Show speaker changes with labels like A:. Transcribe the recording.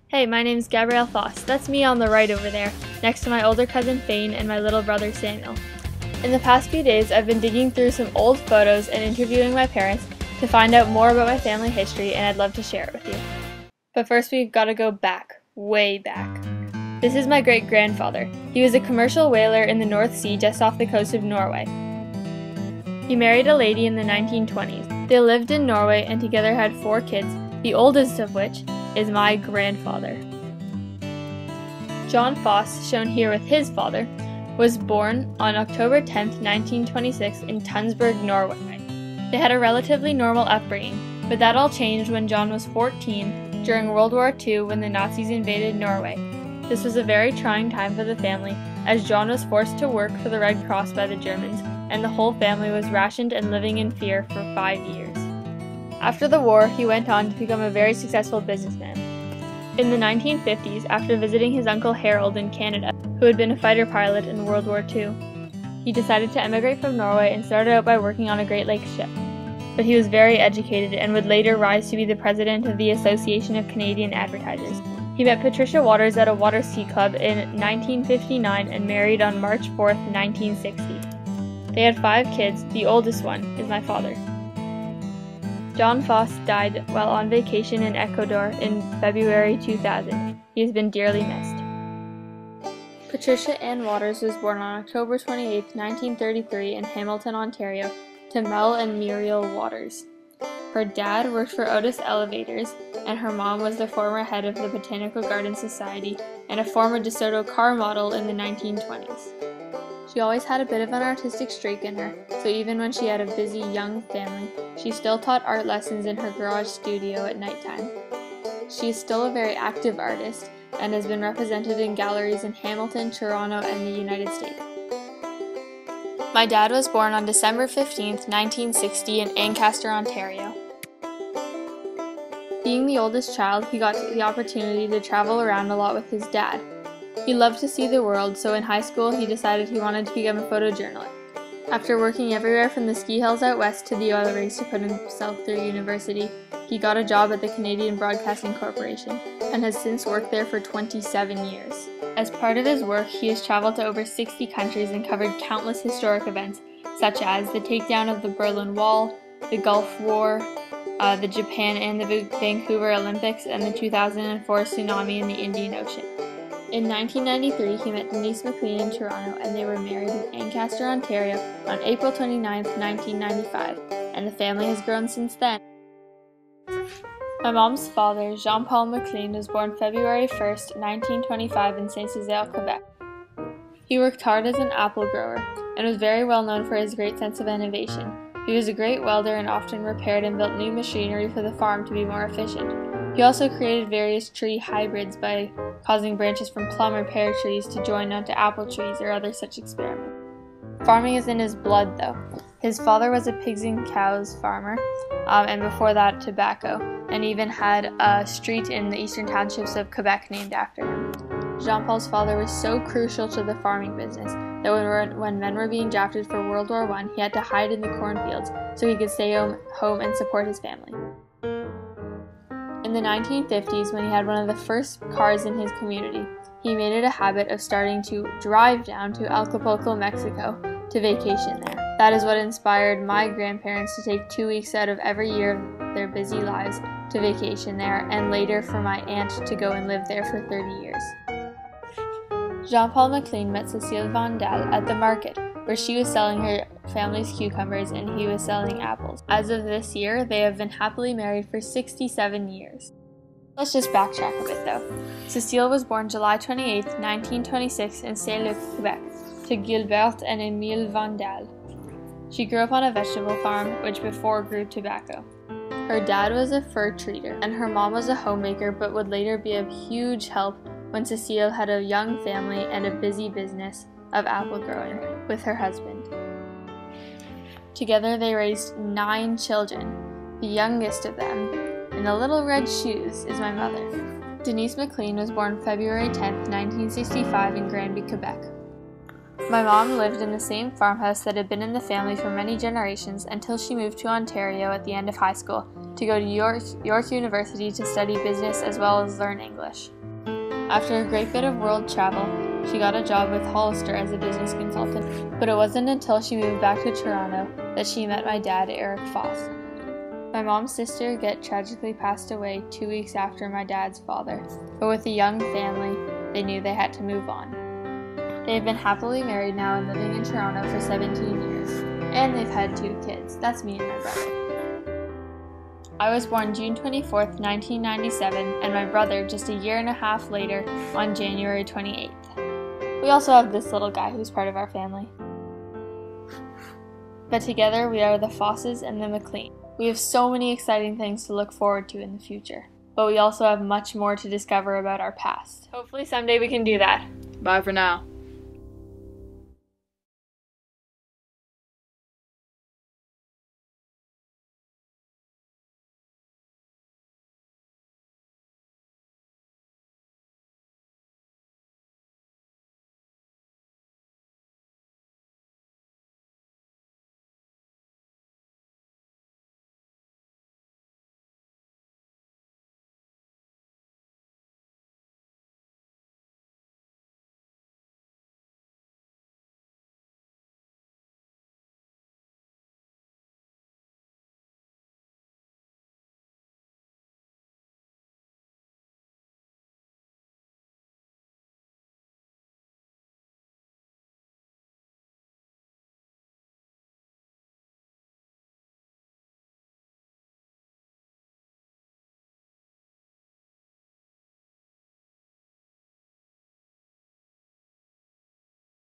A: Hey, my name's Gabrielle Foss. That's me on the right over there, next to my older cousin Fane and my little brother Samuel. In the past few days, I've been digging through some old photos and interviewing my parents to find out more about my family history, and I'd love to share it with you. But first, we've got to go back, way back. This is my great-grandfather. He was a commercial whaler in the North Sea just off the coast of Norway. He married a lady in the 1920s. They lived in Norway and together had 4 kids, the oldest of which is my grandfather. John Foss, shown here with his father, was born on October 10, 1926 in Tunsberg, Norway. They had a relatively normal upbringing, but that all changed when John was 14 during World War II when the Nazis invaded Norway. This was a very trying time for the family, as John was forced to work for the Red Cross by the Germans, and the whole family was rationed and living in fear for 5 years. After the war, he went on to become a very successful businessman. In the 1950s, after visiting his uncle Harold in Canada, who had been a fighter pilot in World War II, he decided to emigrate from Norway and started out by working on a Great Lakes ship. But he was very educated and would later rise to be the president of the Association of Canadian Advertisers. He met Patricia Waters at a water ski club in 1959 and married on March 4, 1960. They had 5 kids. The oldest one is my father. John Foss died while on vacation in Ecuador in February 2000. He has been dearly missed. Patricia Ann Waters was born on October 28, 1933 in Hamilton, Ontario, to Mel and Muriel Waters. Her dad worked for Otis Elevators, and her mom was the former head of the Botanical Garden Society and a former DeSoto car model in the 1920s. She always had a bit of an artistic streak in her, so even when she had a busy young family, she still taught art lessons in her garage studio at nighttime. She is still a very active artist and has been represented in galleries in Hamilton, Toronto, and the United States. My dad was born on December 15, 1960 in Ancaster, Ontario. Being the oldest child, he got the opportunity to travel around a lot with his dad. He loved to see the world, so in high school he decided he wanted to become a photojournalist. After working everywhere from the ski hills out west to the oil rigs to put himself through university, he got a job at the Canadian Broadcasting Corporation and has since worked there for 27 years. As part of his work, he has traveled to over 60 countries and covered countless historic events, such as the takedown of the Berlin Wall, the Gulf War, the Japan and the Vancouver Olympics, and the 2004 tsunami in the Indian Ocean. In 1993, he met Denise McLean in Toronto, and they were married in Ancaster, Ontario on April 29, 1995, and the family has grown since then. My mom's father, Jean-Paul McLean, was born February 1, 1925 in Saint-Césaire, Quebec. He worked hard as an apple grower and was very well known for his great sense of innovation. He was a great welder and often repaired and built new machinery for the farm to be more efficient. He also created various tree hybrids by causing branches from plum or pear trees to join onto apple trees or other such experiments. Farming is in his blood, though. His father was a pigs and cows farmer, and before that, tobacco, and even had a street in the eastern townships of Quebec named after him. Jean-Paul's father was so crucial to the farming business that when men were being drafted for World War I, he had to hide in the cornfields so he could stay home and support his family. In the 1950s, when he had one of the first cars in his community, he made it a habit of starting to drive down to Acapulco, Mexico, to vacation there. That is what inspired my grandparents to take 2 weeks out of every year of their busy lives to vacation there, and later for my aunt to go and live there for 30 years. Jean-Paul McLean met Cécile Vandal at the market, where she was selling her family's cucumbers and he was selling apples. As of this year, they have been happily married for 67 years. Let's just backtrack a bit though. Cécile was born July 28, 1926 in Saint-Luc, Quebec, to Gilbert and Émile Vandal. She grew up on a vegetable farm, which before grew tobacco. Her dad was a fur treater, and her mom was a homemaker but would later be a huge help when Cécile had a young family and a busy business of apple growing with her husband. Together they raised 9 children. The youngest of them, in the little red shoes, is my mother. Denise McLean was born February 10, 1965 in Granby, Quebec. My mom lived in the same farmhouse that had been in the family for many generations until she moved to Ontario at the end of high school to go to York University to study business as well as learn English. After a great bit of world travel, she got a job with Hollister as a business consultant, but it wasn't until she moved back to Toronto that she met my dad, Eric Foss. My mom's sister, Get, tragically passed away 2 weeks after my dad's father, but with a young family, they knew they had to move on. They have been happily married now and living in Toronto for 17 years, and they've had 2 kids. That's me and my brother. I was born June 24th, 1997, and my brother just a year and a half later on January 28th. We also have this little guy who's part of our family. But together we are the Fosses and the McLean. We have so many exciting things to look forward to in the future, but we also have much more to discover about our past. Hopefully someday we can do that.
B: Bye for now.